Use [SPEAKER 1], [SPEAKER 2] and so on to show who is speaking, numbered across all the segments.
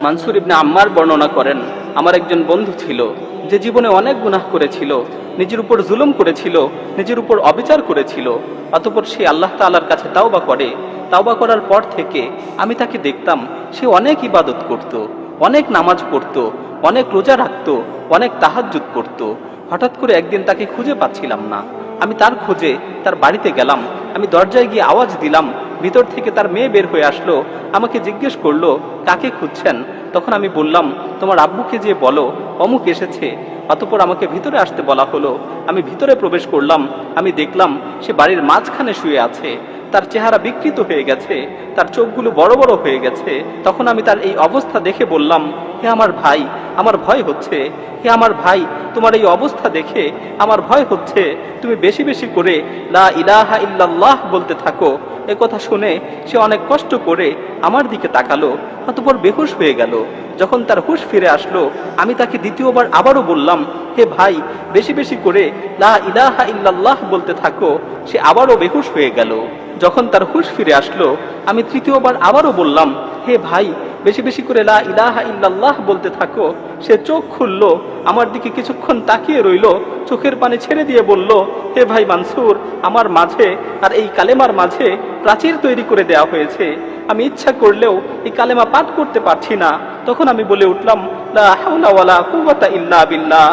[SPEAKER 1] মানসুর ইবনে আম্মার বর্ণনা করেন, আমার একজন বন্ধু ছিল যে জীবনে অনেক গুনাহ করেছিল, নিজের উপর জুলুম করেছিল, নিজের উপর অবিচার করেছিল। অতঃপর সে আল্লাহ তাআলার কাছে তাওবা করে। তাওবা করার পর থেকে আমি তাকে দেখতাম সে অনেক ইবাদত করত, অনেক নামাজ পড়ত, অনেক রোজা রাখত, অনেক তাহাজ্জুদ করত। হঠাৎ করে একদিন তাকে খুঁজে পাচ্ছিলাম না। আমি তার খোঁজে তার বাড়িতে গেলাম। আমি দরজায় গিয়ে আওয়াজ দিলাম, ভিতর থেকে তার মেয়ে বের হয়ে আসলো। আমাকে জিজ্ঞেস করলো, কাকে খুঁজছেন? তখন আমি বললাম, তোমার আব্বুকে যে বলো অমুক এসেছে। অতঃপর আমাকে ভিতরে আসতে বলা হলো। আমি ভিতরে প্রবেশ করলাম। আমি দেখলাম সে বাড়ির মাঝখানে শুয়ে আছে। তার চেহারা বিকৃত হয়ে গেছে, তার চোখগুলো বড় বড় হয়ে গেছে। তখন আমি তার এই অবস্থা দেখে বললাম, হে আমার ভাই, আমার ভয় হচ্ছে। হে আমার ভাই, তোমার এই অবস্থা দেখে আমার ভয় হচ্ছে। তুমি বেশি বেশি করে লা ইলাহা ইল্লাল্লাহ বলতে থাকো। এ কথা শুনে সে অনেক কষ্ট করে আমার দিকে তাকালো, অতঃপর বেহুশ হয়ে গেল। যখন তার হুঁশ ফিরে আসলো, আমি তাকে দ্বিতীয়বার আবারও বললাম, হে ভাই, বেশি বেশি করে লা ইলাহা ইল্লাল্লাহ বলতে থাকো। সে আবারও বেহুশ হয়ে গেল। যখন তার হুঁশ ফিরে আসলো, আমি তৃতীয়বার আবারও বললাম, হে ভাই, বেশি বেশি করে লা ইলাহা ইল্লাল্লাহ বলতে থাকো। সে চোখ খুললো, আমার দিকে কিছুক্ষণ তাকিয়ে রইল, চোখের পানি ছেড়ে দিয়ে বলল, হে ভাই মানসুর, আমার মাঝে আর এই কালেমার মাঝে প্রাচীর তৈরি করে দেওয়া হয়েছে। আমি ইচ্ছা করলেও এই কালেমা পাঠ করতে পারছি না। তখন আমি বলে উঠলাম, লা হাওলা ওয়ালা কুওয়াতা ইল্লা বিল্লাহ।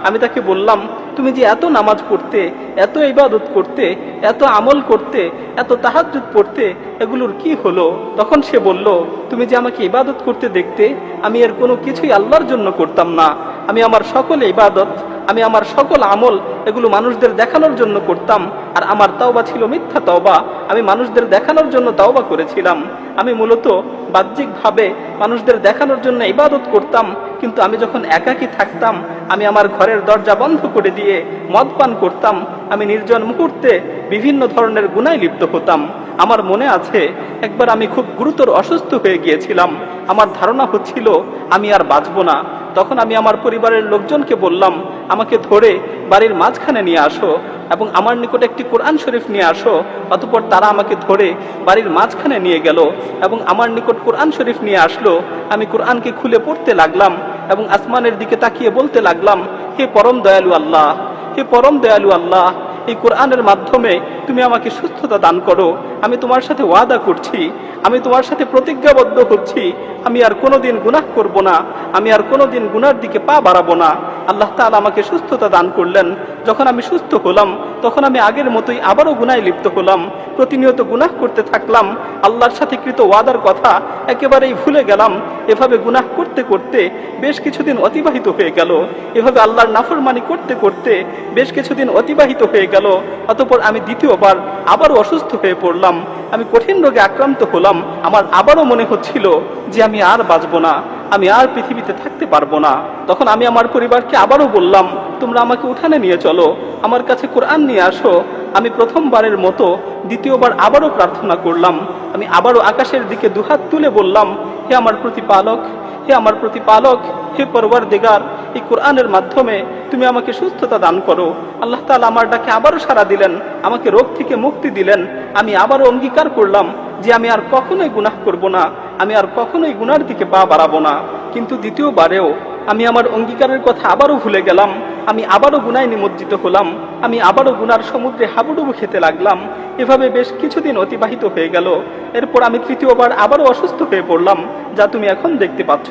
[SPEAKER 1] আমি তাকে বললাম, তুমি যে এত নামাজ পড়তে, এত ইবাদত করতে, এত আমল করতে, এত তাহাজ্জুদ পড়তে, এগুলোর কি হলো? তখন সে বলল, তুমি যে আমাকে ইবাদত করতে দেখতে, আমি এর কোনো কিছুই আল্লাহর জন্য করতাম না। আমি আমার সকল ইবাদত, আমি আমার সকল আমল, এগুলো মানুষদের দেখানোর জন্য করতাম। আর আমার তাওবা ছিল মিথ্যা তাওবা। আমি মানুষদের দেখানোর জন্য তাওবা করেছিলাম। আমি মূলত বাহ্যিকভাবে মানুষদের দেখানোর জন্য ইবাদত করতাম, কিন্তু আমি যখন একাকী থাকতাম, আমি আমার ঘরের দরজা বন্ধ করে দিয়ে মদ পান করতাম। আমি নির্জন মুহূর্তে বিভিন্ন ধরনের গুনায় লিপ্ত হতাম। আমার মনে আছে, একবার আমি খুব গুরুতর অসুস্থ হয়ে গিয়েছিলাম। আমার ধারণা হচ্ছিল আমি আর বাঁচব না। তখন আমি আমার পরিবারের লোকজনকে বললাম, আমাকে ধরে বাড়ির মাঝখানে নিয়ে আসো এবং আমার নিকট একটি কোরআন শরীফ নিয়ে আসো। অতঃপর তারা আমাকে ধরে বাড়ির মাঝখানে নিয়ে গেল এবং আমার নিকট কোরআন শরীফ নিয়ে আসলো। আমি কোরআনকে খুলে পড়তে লাগলাম এবং আসমানের দিকে তাকিয়ে বলতে লাগলাম, হে পরম দয়ালু আল্লাহ, হে পরম দয়ালু আল্লাহ, এই কোরআনের মাধ্যমে তুমি আমাকে সুস্থতা দান করো। আমি তোমার সাথে ওয়াদা করছি, আমি তোমার সাথে প্রতিজ্ঞাবদ্ধ হচ্ছি, আমি আর কোনোদিন গুনাহ করব না, আমি আর কোনোদিন গুনার দিকে পা বাড়াবো না। আল্লাহ তাআলা আমাকে সুস্থতা দান করলেন। যখন আমি সুস্থ হলাম, তখন আমি আগের মতোই আবারও গুনায় লিপ্ত হলাম। প্রতিনিয়ত গুনাহ করতে থাকলাম। আল্লাহর সাথে কৃত ওয়াদার কথা একেবারেই ভুলে গেলাম। এভাবে গুনাহ করতে করতে বেশ কিছুদিন অতিবাহিত হয়ে গেল। এভাবে আল্লাহর নাফরমানি করতে করতে বেশ কিছুদিন অতিবাহিত হয়ে গেল। অতঃপর আমি দ্বিতীয়বার আবারও অসুস্থ হয়ে পড়লাম। আমি কঠিন রোগে আক্রান্ত হলাম। আমার আবারও মনে হচ্ছিল যে আমি আর বাঁচব না, আমি আর পৃথিবীতে থাকতে পারবো না। তখন আমি আমার পরিবারকে আবারও বললাম, তোমরা আমাকে উঠানে নিয়ে চলো, আমার কাছে কোরআন নিয়ে আসো। আমি প্রথমবারের মতো দ্বিতীয়বার আবারও প্রার্থনা করলাম। আমি আবারও আকাশের দিকে দুহাত তুলে বললাম, হে আমার প্রতিপালক, হে আমার প্রতিপালক, হে পরওয়ারদিগার, এই কোরআনের মাধ্যমে তুমি আমাকে সুস্থতা দান করো। আল্লাহ তাআলা আমার ডাকে আবারও সাড়া দিলেন, আমাকে রোগ থেকে মুক্তি দিলেন। আমি আবারও অঙ্গীকার করলাম যে আমি আর কখনোই গুনাহ করব না, আমি আর কখনোই গুনার দিকে পা বাড়াবো না। কিন্তু দ্বিতীয়বারেও আমি আমার অঙ্গীকারের কথা আবারও ভুলে গেলাম। আমি আবারও গুনায় নিমজ্জিত হলাম। আমি আবারও গুনার সমুদ্রে হাবুডুবু খেতে লাগলাম। এভাবে বেশ কিছুদিন অতিবাহিত হয়ে গেল। এরপর আমি তৃতীয়বার আবারও অসুস্থ হয়ে পড়লাম, যা তুমি এখন দেখতে পাচ্ছ।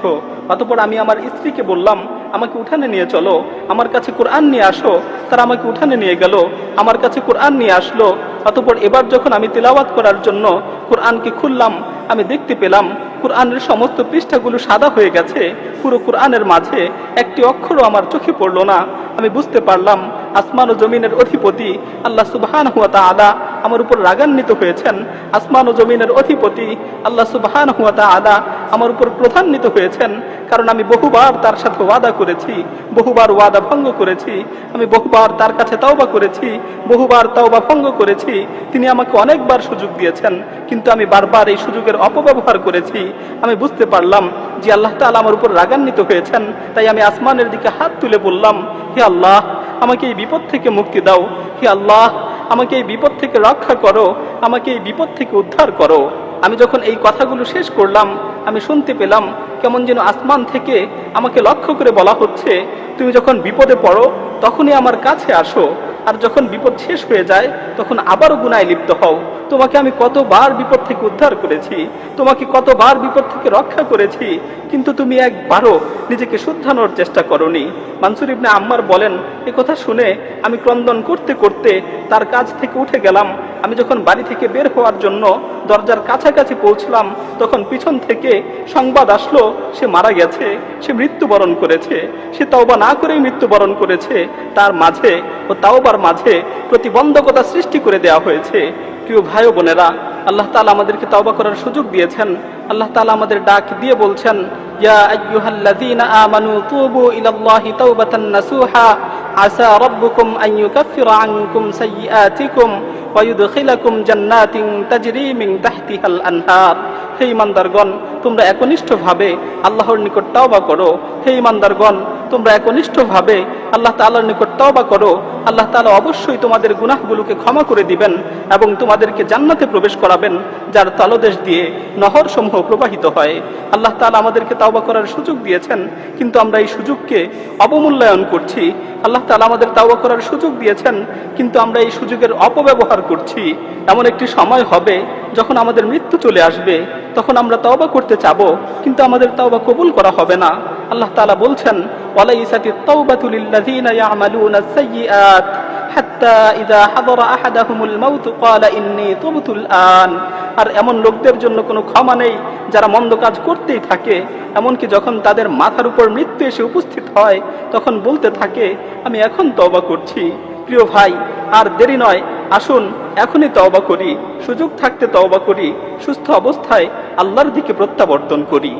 [SPEAKER 1] অতঃপর আমি আমার স্ত্রীকে বললাম, আমাকে উঠানে নিয়ে চলো, আমার কাছে কোরআন নিয়ে আসো। তারা আমাকে উঠানে নিয়ে গেল, আমার কাছে কোরআন নিয়ে আসলো। অতঃপর এবার যখন আমি তিলাওয়াত করার জন্য কোরআনকে খুললাম, আমি দেখতে পেলাম কোরআনের সমস্ত পৃষ্ঠাগুলো সাদা হয়ে গেছে। পুরো কোরআনের মাঝে একটি অক্ষরও আমার চোখে পড়ল না। আমি বুঝতে পারলাম আসমান ও জমিনের অধিপতি আল্লাহ সুবহানাহু ওয়া তাআলা আমার উপর রাগান্বিত হয়েছেন। আসমান ও জমিনের অধিপতি আল্লাহ সুবহানাহু ওয়া তাআলা আমার উপর ক্রোধান্বিত হয়েছেন, কারণ আমি বহুবার তার সাথে ওয়াদা করেছি, বহুবার ওয়াদা ভঙ্গ করেছি। আমি বহুবার তার কাছে তাওবা করেছি, বহুবার তাওবা ভঙ্গ করেছি। তিনি আমাকে অনেকবার সুযোগ দিয়েছেন, কিন্তু আমি বারবার এই সুযোগের অপব্যবহার করেছি। আমি বুঝতে পারলাম যে আল্লাহ তাআলা আমার উপর রাগান্বিত হয়েছেন। তাই আমি আসমানের দিকে হাত তুলে বললাম, হে আল্লাহ, আমাকে এই বিপদ থেকে মুক্তি দাও। হে আল্লাহ, আমাকে এই বিপদ থেকে রক্ষা করো, আমাকে এই বিপদ থেকে উদ্ধার করো। আমি যখন এই কথাগুলো শেষ করলাম, আমি শুনতে পেলাম কেমন যেন আসমান থেকে আমাকে লক্ষ্য করে বলা হচ্ছে, তুমি যখন বিপদে পড়ো তখনই আমার কাছে আসো, আর যখন বিপদ শেষ হয়ে যায় তখন আবারও গুনায় লিপ্ত হও। তোমাকে আমি কতবার বিপদ থেকে উদ্ধার করেছি, তোমাকে কতবার বিপদ থেকে রক্ষা করেছি, কিন্তু তুমি একবারও নিজেকে শুদ্ধানোর চেষ্টা করনি। মানসুর ইবনে আম্মার বলেন, এ কথা শুনে আমি ক্রন্দন করতে করতে তার কাছ থেকে উঠে গেলাম। আমি যখন বাড়ি থেকে বের হওয়ার জন্য দরজার কাছাকাছি পৌঁছলাম তখন পিছন থেকে সংবাদ আসলো সে মারা গেছে, সে মৃত্যুবরণ করেছে। সে তওবা না করেই মৃত্যুবরণ করেছে। তার মাঝে ও তাওবার মাঝে প্রতিবন্ধকতা সৃষ্টি করে দেওয়া হয়েছে। প্রিয় ভাই ও বোনেরা, আল্লাহ তাআলা আমাদেরকে তওবা করার সুযোগ দিয়েছেন। আল্লাহ তাআলা আমাদের ডাক দিয়ে বলছেন, ইয়া আইয়ুহাল্লাযীনা আমানু তুবু ইলাল্লাহি তাওবাতান নাসুহা আসা রাব্বুকুম আন ইউকাফফিরা আনকুম সাইয়্যাতিকুম ওয়া ইউদখিলাকুম জান্নাতিন তাজরি মিন তাহতিহাল আনহার। হে ঈমানদারগণ, তোমরা একনিষ্ঠভাবে আল্লাহর নিকট তওবা করো। হে ঈমানদারগণ, তোমরা একনিষ্ঠভাবে আল্লাহ তাআলার নিকট তওবা করো। আল্লাহ তাআলা অবশ্যই তোমাদের গুনাহগুলোকে ক্ষমা করে দিবেন এবং তোমাদেরকে জান্নাতে প্রবেশ করাবেন, যার তলদেশ দিয়ে নহর সমূহ প্রবাহিত হয়। আল্লাহ তাআলা আমাদেরকে তওবা করার সুযোগ দিয়েছেন, কিন্তু আমরা এই সুযোগকে অবমূল্যায়ন করছি। আল্লাহ তাআলা আমাদের তওবা করার সুযোগ দিয়েছেন, কিন্তু আমরা এই সুযোগের অপব্যবহার করছি। এমন একটি সময় হবে যখন আমাদের মৃত্যু চলে আসবে, তখন আমরা তওবা করতে চাবো, কিন্তু আমাদের তওবা কবুল করা হবে না। আল্লাহ তাআলা বলছেন, ওয়ালাইসাতিত তাওবাতু লিল্লাযীনা ইয়ামালুনাস সাইয়্যাত হাত্তা ইযা হাদারা আহাদাহুমুল মাউত ক্বালা ইন্নী তুবতুল আন। আর এমন লোকদের জন্য কোনো ক্ষমা নেই যারা মন্দ কাজ করতেই থাকে, এমনকি যখন তাদের মাথার উপর মৃত্যু এসে উপস্থিত হয় তখন বলতে থাকে, আমি এখন তওবা করছি। প্রিয় ভাই, আর দেরি নয়, আসুন এখনই তওবা করি, সুযোগ থাকতে তওবা করি, সুস্থ অবস্থায় আল্লাহর দিকে প্রত্যাবর্তন করি।